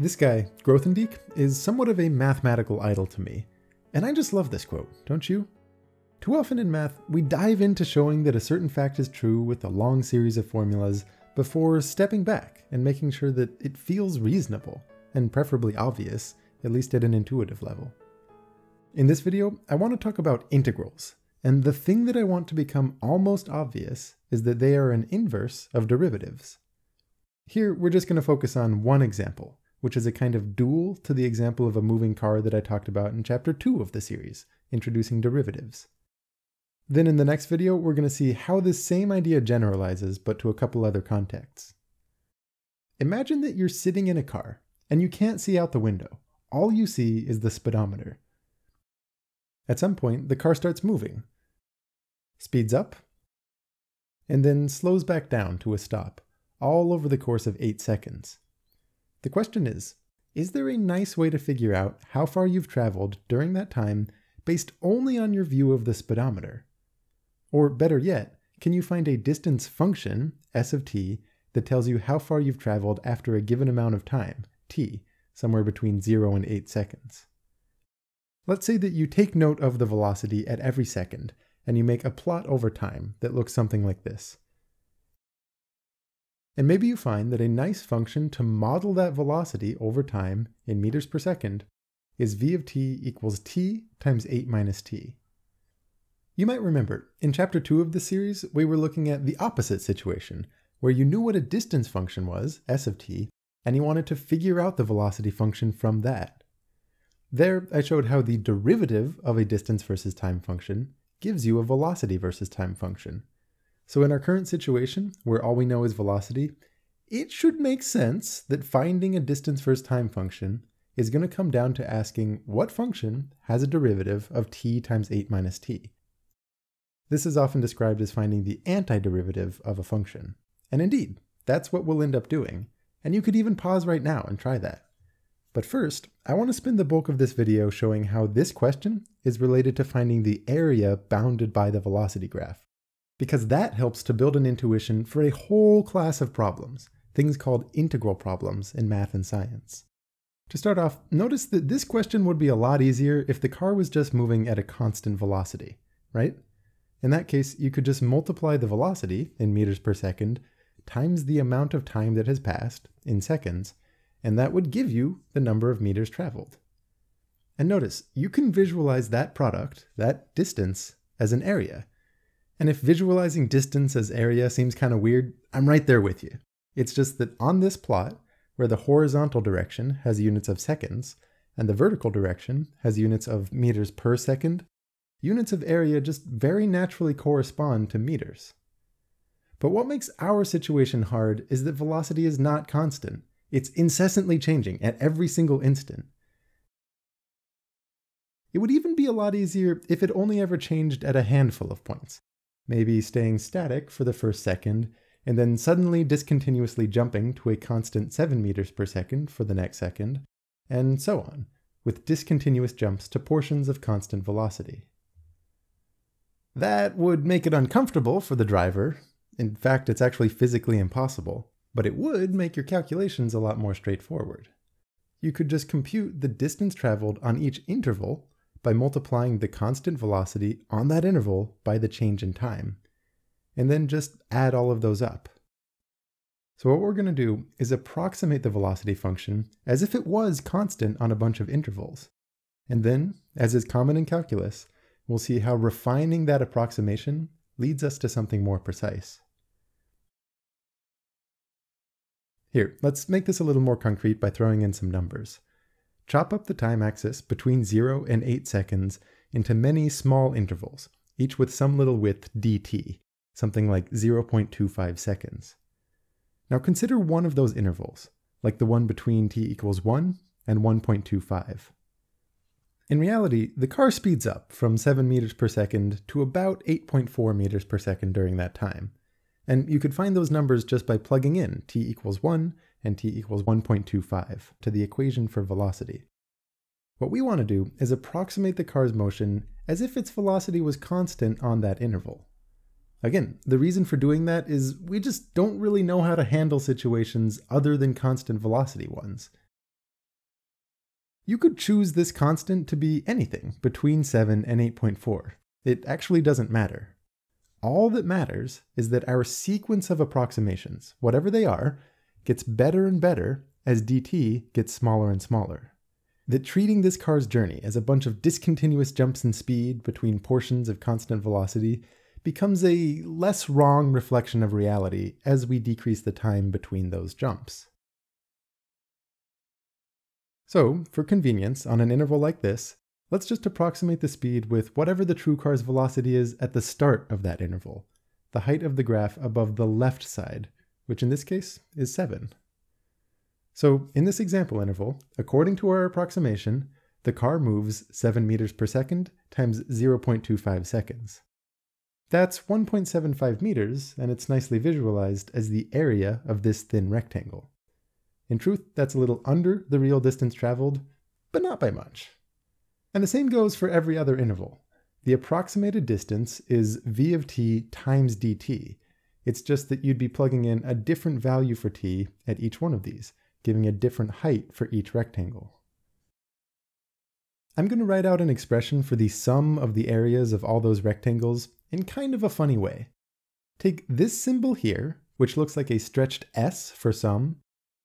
This guy, Grothendieck, is somewhat of a mathematical idol to me, and I just love this quote, don't you? Too often in math, we dive into showing that a certain fact is true with a long series of formulas before stepping back and making sure that it feels reasonable, and preferably obvious, at least at an intuitive level. In this video, I want to talk about integrals, and the thing that I want to become almost obvious is that they are an inverse of derivatives. Here, we're just going to focus on one example, which is a kind of dual to the example of a moving car that I talked about in chapter 2 of the series, introducing derivatives. Then in the next video, we're going to see how this same idea generalizes, but to a couple other contexts. Imagine that you're sitting in a car, and you can't see out the window. All you see is the speedometer. At some point, the car starts moving, speeds up, and then slows back down to a stop, all over the course of 8 seconds. The question is there a nice way to figure out how far you've traveled during that time based only on your view of the speedometer? Or better yet, can you find a distance function, s of t, that tells you how far you've traveled after a given amount of time, t, somewhere between 0 and 8 seconds? Let's say that you take note of the velocity at every second, and you make a plot over time that looks something like this. And maybe you find that a nice function to model that velocity over time in meters per second is v of t equals t times 8 minus t. You might remember, in chapter 2 of the series, we were looking at the opposite situation, where you knew what a distance function was, s of t, and you wanted to figure out the velocity function from that. There, I showed how the derivative of a distance versus time function gives you a velocity versus time function. So in our current situation, where all we know is velocity, it should make sense that finding a distance versus time function is going to come down to asking what function has a derivative of t times 8 minus t. This is often described as finding the antiderivative of a function. And indeed, that's what we'll end up doing. And you could even pause right now and try that. But first, I want to spend the bulk of this video showing how this question is related to finding the area bounded by the velocity graph, because that helps to build an intuition for a whole class of problems, things called integral problems in math and science. To start off, notice that this question would be a lot easier if the car was just moving at a constant velocity, right? In that case, you could just multiply the velocity in meters per second times the amount of time that has passed in seconds, and that would give you the number of meters traveled. And notice, you can visualize that product, that distance, as an area. And if visualizing distance as area seems kind of weird, I'm right there with you. It's just that on this plot, where the horizontal direction has units of seconds, and the vertical direction has units of meters per second, units of area just very naturally correspond to meters. But what makes our situation hard is that velocity is not constant. It's incessantly changing at every single instant. It would even be a lot easier if it only ever changed at a handful of points, maybe staying static for the first second, and then suddenly discontinuously jumping to a constant 7 meters per second for the next second, and so on, with discontinuous jumps to portions of constant velocity. That would make it uncomfortable for the driver. In fact, it's actually physically impossible. But it would make your calculations a lot more straightforward. You could just compute the distance traveled on each interval by multiplying the constant velocity on that interval by the change in time, and then just add all of those up. So what we're going to do is approximate the velocity function as if it was constant on a bunch of intervals. And then, as is common in calculus, we'll see how refining that approximation leads us to something more precise. Here, let's make this a little more concrete by throwing in some numbers. Chop up the time axis between 0 and 8 seconds into many small intervals, each with some little width dt, something like 0.25 seconds. Now consider one of those intervals, like the one between t equals 1 and 1.25. In reality, the car speeds up from 7 meters per second to about 8.4 meters per second during that time. And you could find those numbers just by plugging in t equals 1 and t equals 1.25 to the equation for velocity. What we want to do is approximate the car's motion as if its velocity was constant on that interval. Again, the reason for doing that is we just don't really know how to handle situations other than constant velocity ones. You could choose this constant to be anything between 7 and 8.4. It actually doesn't matter. All that matters is that our sequence of approximations, whatever they are, gets better and better as dt gets smaller and smaller. That treating this car's journey as a bunch of discontinuous jumps in speed between portions of constant velocity becomes a less wrong reflection of reality as we decrease the time between those jumps. So, for convenience, on an interval like this, let's just approximate the speed with whatever the true car's velocity is at the start of that interval, the height of the graph above the left side, which in this case is 7. So in this example interval, according to our approximation, the car moves 7 meters per second times 0.25 seconds. That's 1.75 meters, and it's nicely visualized as the area of this thin rectangle. In truth, that's a little under the real distance traveled, but not by much. And the same goes for every other interval. The approximated distance is v of t times dt. It's just that you'd be plugging in a different value for t at each one of these, giving a different height for each rectangle. I'm going to write out an expression for the sum of the areas of all those rectangles in kind of a funny way. Take this symbol here, which looks like a stretched S for sum,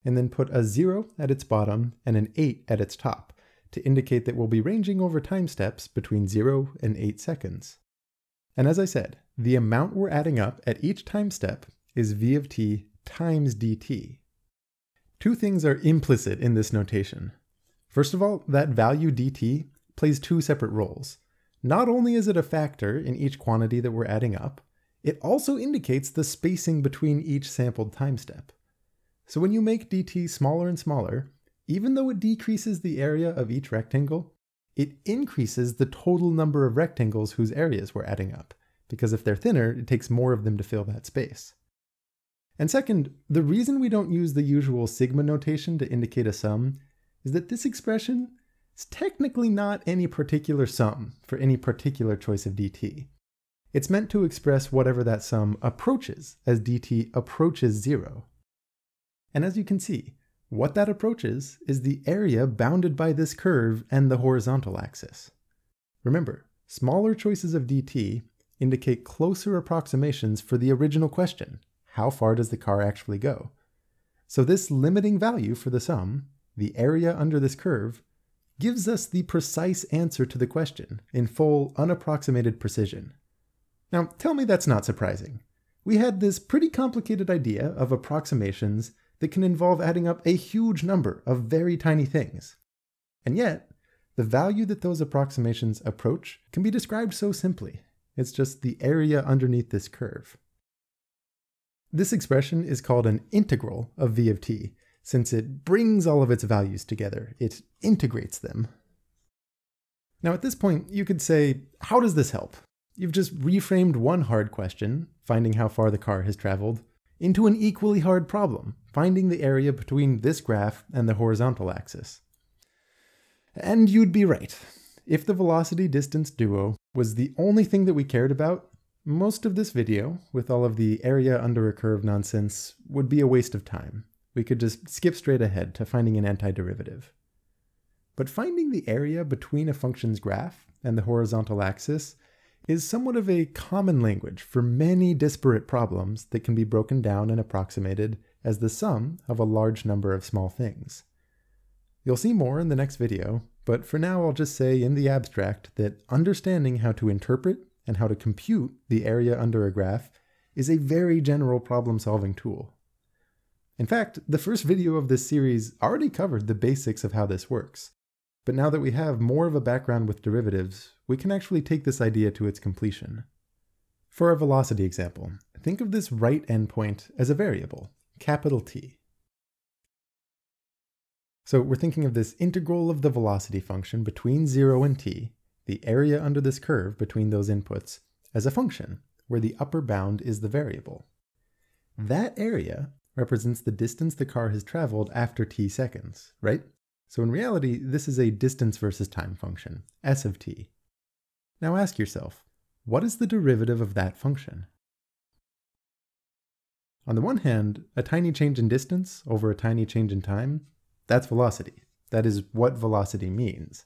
and then put a 0 at its bottom and an 8 at its top, to indicate that we'll be ranging over time steps between 0 and 8 seconds. And as I said, the amount we're adding up at each time step is v of t times dt. Two things are implicit in this notation. First of all, that value dt plays two separate roles. Not only is it a factor in each quantity that we're adding up, it also indicates the spacing between each sampled time step. So when you make dt smaller and smaller, even though it decreases the area of each rectangle, it increases the total number of rectangles whose areas we're adding up, because if they're thinner, it takes more of them to fill that space. And second, the reason we don't use the usual sigma notation to indicate a sum is that this expression is technically not any particular sum for any particular choice of dt. It's meant to express whatever that sum approaches as dt approaches 0. And as you can see, what that approaches is the area bounded by this curve and the horizontal axis. Remember, smaller choices of dt indicate closer approximations for the original question. How far does the car actually go? So this limiting value for the sum, the area under this curve, gives us the precise answer to the question in full unapproximated precision. Now, tell me that's not surprising. We had this pretty complicated idea of approximations that can involve adding up a huge number of very tiny things. And yet, the value that those approximations approach can be described so simply. It's just the area underneath this curve. This expression is called an integral of v of t, since it brings all of its values together. It integrates them. Now at this point, you could say, how does this help? You've just reframed one hard question, finding how far the car has traveled, into an equally hard problem, finding the area between this graph and the horizontal axis. And you'd be right. If the velocity-distance duo was the only thing that we cared about, most of this video, with all of the area under a curve nonsense, would be a waste of time. We could just skip straight ahead to finding an antiderivative. But finding the area between a function's graph and the horizontal axis is somewhat of a common language for many disparate problems that can be broken down and approximated as the sum of a large number of small things. You'll see more in the next video, but for now I'll just say in the abstract that understanding how to interpret and how to compute the area under a graph is a very general problem-solving tool. In fact, the first video of this series already covered the basics of how this works. But now that we have more of a background with derivatives, we can actually take this idea to its completion. For our velocity example, think of this right endpoint as a variable, capital T. So we're thinking of this integral of the velocity function between 0 and t, the area under this curve between those inputs, as a function, where the upper bound is the variable. That area represents the distance the car has traveled after t seconds, right? So in reality, this is a distance versus time function, s of t. Now ask yourself, what is the derivative of that function? On the one hand, a tiny change in distance over a tiny change in time, that's velocity. That is what velocity means.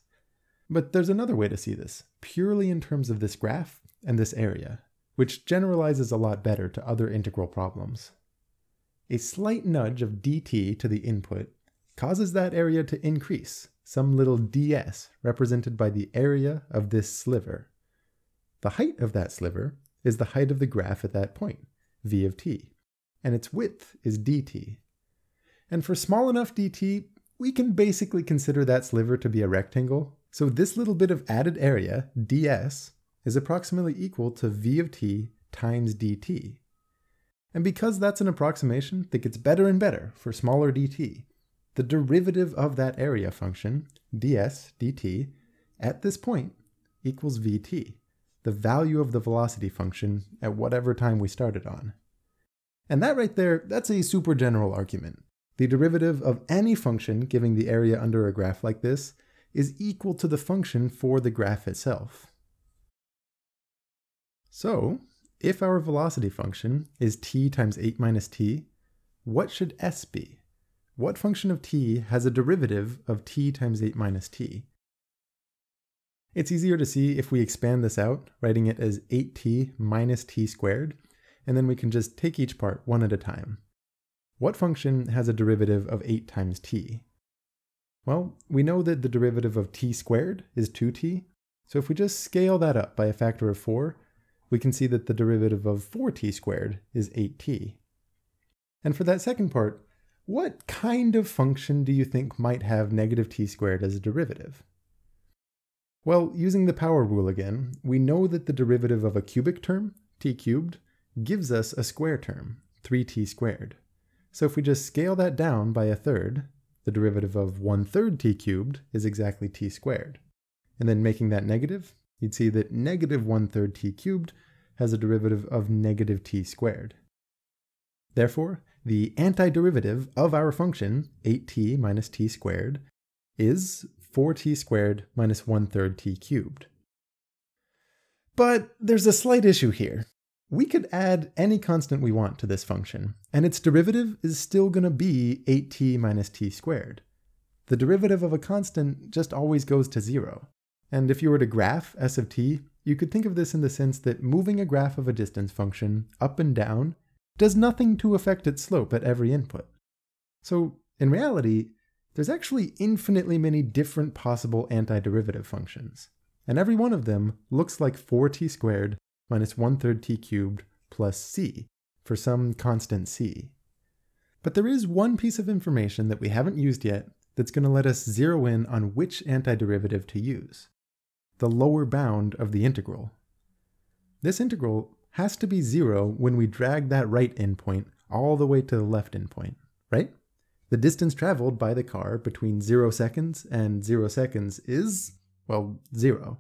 But there's another way to see this, purely in terms of this graph and this area, which generalizes a lot better to other integral problems. A slight nudge of dt to the input causes that area to increase, some little ds represented by the area of this sliver. The height of that sliver is the height of the graph at that point, v of t, and its width is dt. And for small enough dt, we can basically consider that sliver to be a rectangle, so this little bit of added area, ds, is approximately equal to v of t times dt. And because that's an approximation that gets better and better for smaller dt, the derivative of that area function, ds dt, at this point equals vt, the value of the velocity function at whatever time we started on. And that right there, that's a super general argument. The derivative of any function giving the area under a graph like this is equal to the function for the graph itself. So, if our velocity function is t times 8 minus t, what should s be? What function of t has a derivative of t times 8 minus t? It's easier to see if we expand this out, writing it as 8t minus t squared, and then we can just take each part one at a time. What function has a derivative of 8 times t? Well, we know that the derivative of t squared is 2t, so if we just scale that up by a factor of 4, we can see that the derivative of 4t squared is 8t. And for that second part, what kind of function do you think might have negative t squared as a derivative? Well, using the power rule again, we know that the derivative of a cubic term, t cubed, gives us a square term, 3t squared. So if we just scale that down by a third, the derivative of 1/3 t cubed is exactly t squared. And then making that negative, you'd see that negative 1/3 t cubed has a derivative of negative t squared. Therefore, the antiderivative of our function, 8t minus t squared, is 4t squared minus 1/3 t cubed. But there's a slight issue here. We could add any constant we want to this function, and its derivative is still going to be 8t minus t squared. The derivative of a constant just always goes to 0. And if you were to graph s of t, you could think of this in the sense that moving a graph of a distance function up and down does nothing to affect its slope at every input. So in reality, there's actually infinitely many different possible antiderivative functions, and every one of them looks like 4t squared minus 1/3 t cubed plus c for some constant c. But there is one piece of information that we haven't used yet that's going to let us zero in on which antiderivative to use: the lower bound of the integral. This integral has to be 0 when we drag that right endpoint all the way to the left endpoint, right? The distance traveled by the car between 0 seconds and 0 seconds is, well, 0.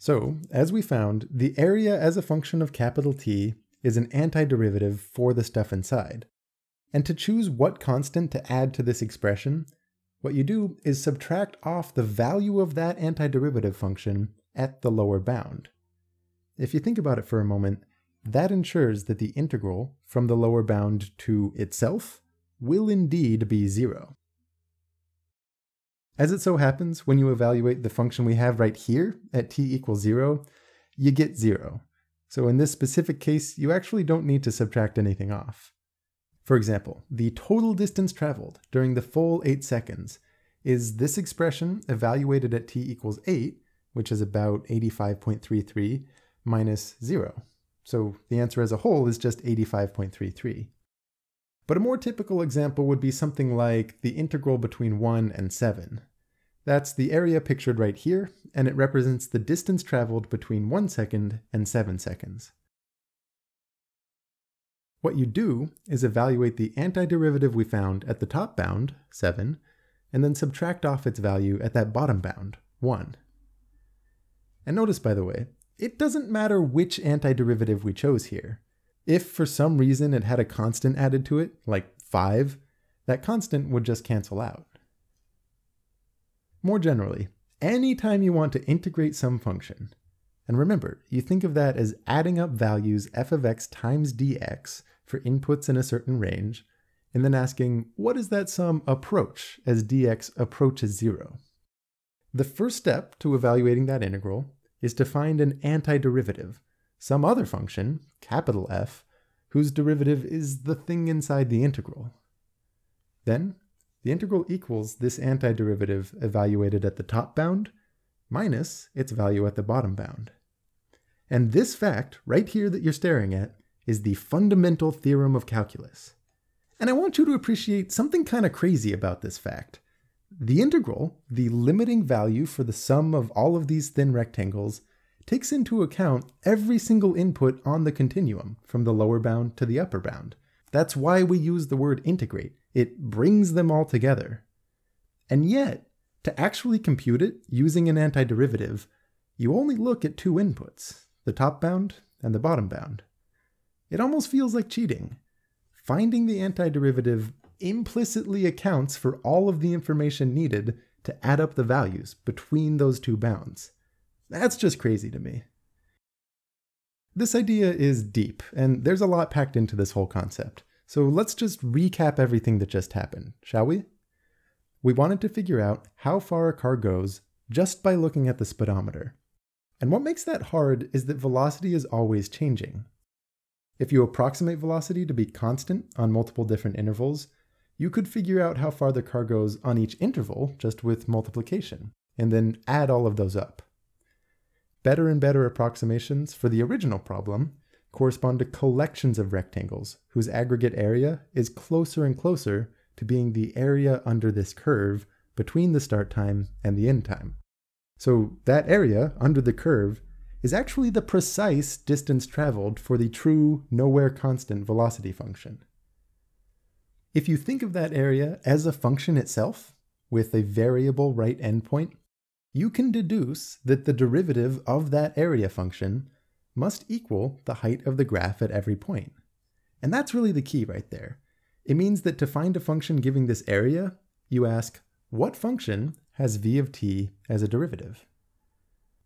So, as we found, the area as a function of capital T is an antiderivative for the stuff inside. And to choose what constant to add to this expression, what you do is subtract off the value of that antiderivative function at the lower bound. If you think about it for a moment, that ensures that the integral from the lower bound to itself will indeed be 0. As it so happens, when you evaluate the function we have right here at t equals 0, you get 0. So in this specific case, you actually don't need to subtract anything off. For example, the total distance traveled during the full 8 seconds is this expression evaluated at t equals 8, which is about 85.33, minus 0. So the answer as a whole is just 85.33. But a more typical example would be something like the integral between 1 and 7. That's the area pictured right here, and it represents the distance traveled between 1 second and 7 seconds. What you do is evaluate the antiderivative we found at the top bound, 7, and then subtract off its value at that bottom bound, 1. And notice, by the way, it doesn't matter which antiderivative we chose here. If for some reason it had a constant added to it, like 5, that constant would just cancel out. More generally, anytime you want to integrate some function, and remember, you think of that as adding up values f of x times dx for inputs in a certain range, and then asking, what does that sum approach as dx approaches 0? The first step to evaluating that integral is to find an antiderivative, some other function, capital F, whose derivative is the thing inside the integral. Then, the integral equals this antiderivative evaluated at the top bound minus its value at the bottom bound. And this fact, right here that you're staring at, is the fundamental theorem of calculus. And I want you to appreciate something kind of crazy about this fact. The integral, the limiting value for the sum of all of these thin rectangles, takes into account every single input on the continuum, from the lower bound to the upper bound. That's why we use the word integrate. It brings them all together. And yet, to actually compute it using an antiderivative, you only look at two inputs, the top bound and the bottom bound. It almost feels like cheating. Finding the antiderivative implicitly accounts for all of the information needed to add up the values between those two bounds. That's just crazy to me. This idea is deep, and there's a lot packed into this whole concept. So let's just recap everything that just happened, shall we? We wanted to figure out how far a car goes just by looking at the speedometer. And what makes that hard is that velocity is always changing. If you approximate velocity to be constant on multiple different intervals, you could figure out how far the car goes on each interval just with multiplication, and then add all of those up. Better and better approximations for the original problem correspond to collections of rectangles whose aggregate area is closer and closer to being the area under this curve between the start time and the end time. So that area under the curve is actually the precise distance traveled for the true nowhere constant velocity function. If you think of that area as a function itself, with a variable right endpoint, you can deduce that the derivative of that area function must equal the height of the graph at every point. And that's really the key right there. It means that to find a function giving this area, you ask, what function has v of t as a derivative?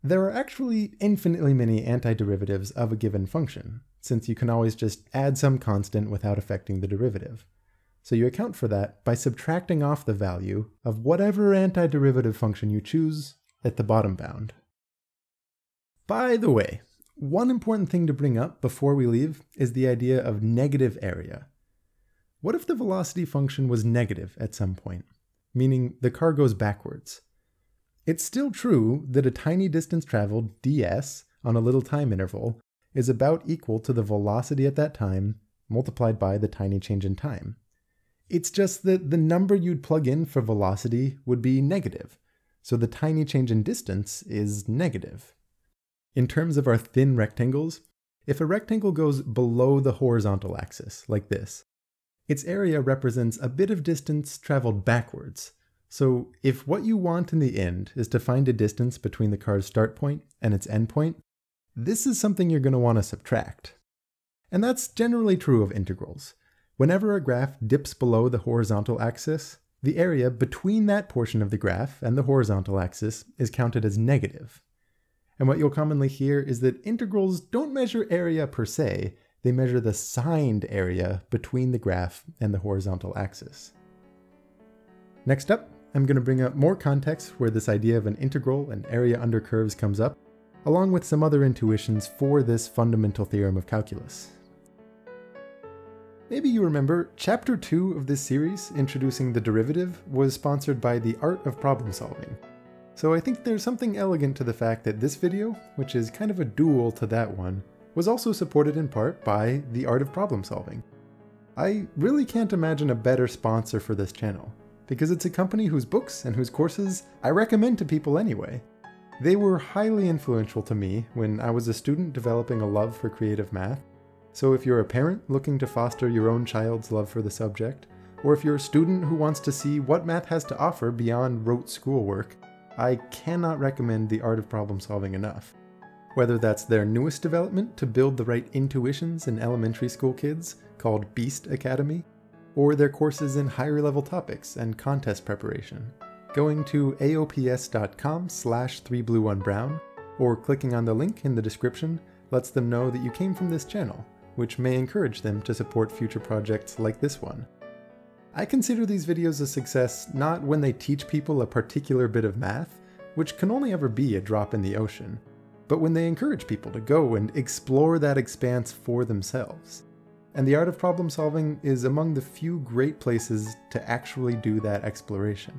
There are actually infinitely many antiderivatives of a given function, since you can always just add some constant without affecting the derivative. So you account for that by subtracting off the value of whatever antiderivative function you choose at the bottom bound. By the way, one important thing to bring up before we leave is the idea of negative area. What if the velocity function was negative at some point, meaning the car goes backwards? It's still true that a tiny distance traveled, ds, on a little time interval is about equal to the velocity at that time multiplied by the tiny change in time. It's just that the number you'd plug in for velocity would be negative, so the tiny change in distance is negative. In terms of our thin rectangles, if a rectangle goes below the horizontal axis, like this, its area represents a bit of distance traveled backwards. So if what you want in the end is to find a distance between the car's start point and its end point, this is something you're going to want to subtract. And that's generally true of integrals. Whenever a graph dips below the horizontal axis, the area between that portion of the graph and the horizontal axis is counted as negative. And what you'll commonly hear is that integrals don't measure area per se, they measure the signed area between the graph and the horizontal axis. Next up, I'm going to bring up more context where this idea of an integral and area under curves comes up, along with some other intuitions for this fundamental theorem of calculus. Maybe you remember, Chapter 2 of this series, introducing the derivative, was sponsored by the Art of Problem Solving. So I think there's something elegant to the fact that this video, which is kind of a dual to that one, was also supported in part by the Art of Problem Solving. I really can't imagine a better sponsor for this channel, because it's a company whose books and whose courses I recommend to people anyway. They were highly influential to me when I was a student developing a love for creative math. So if you're a parent looking to foster your own child's love for the subject, or if you're a student who wants to see what math has to offer beyond rote schoolwork, I cannot recommend the Art of Problem Solving enough. Whether that's their newest development to build the right intuitions in elementary school kids, called Beast Academy, or their courses in higher level topics and contest preparation. Going to aops.com/3blue1brown, or clicking on the link in the description lets them know that you came from this channel, which may encourage them to support future projects like this one. I consider these videos a success not when they teach people a particular bit of math, which can only ever be a drop in the ocean, but when they encourage people to go and explore that expanse for themselves. And the art of problem solving is among the few great places to actually do that exploration.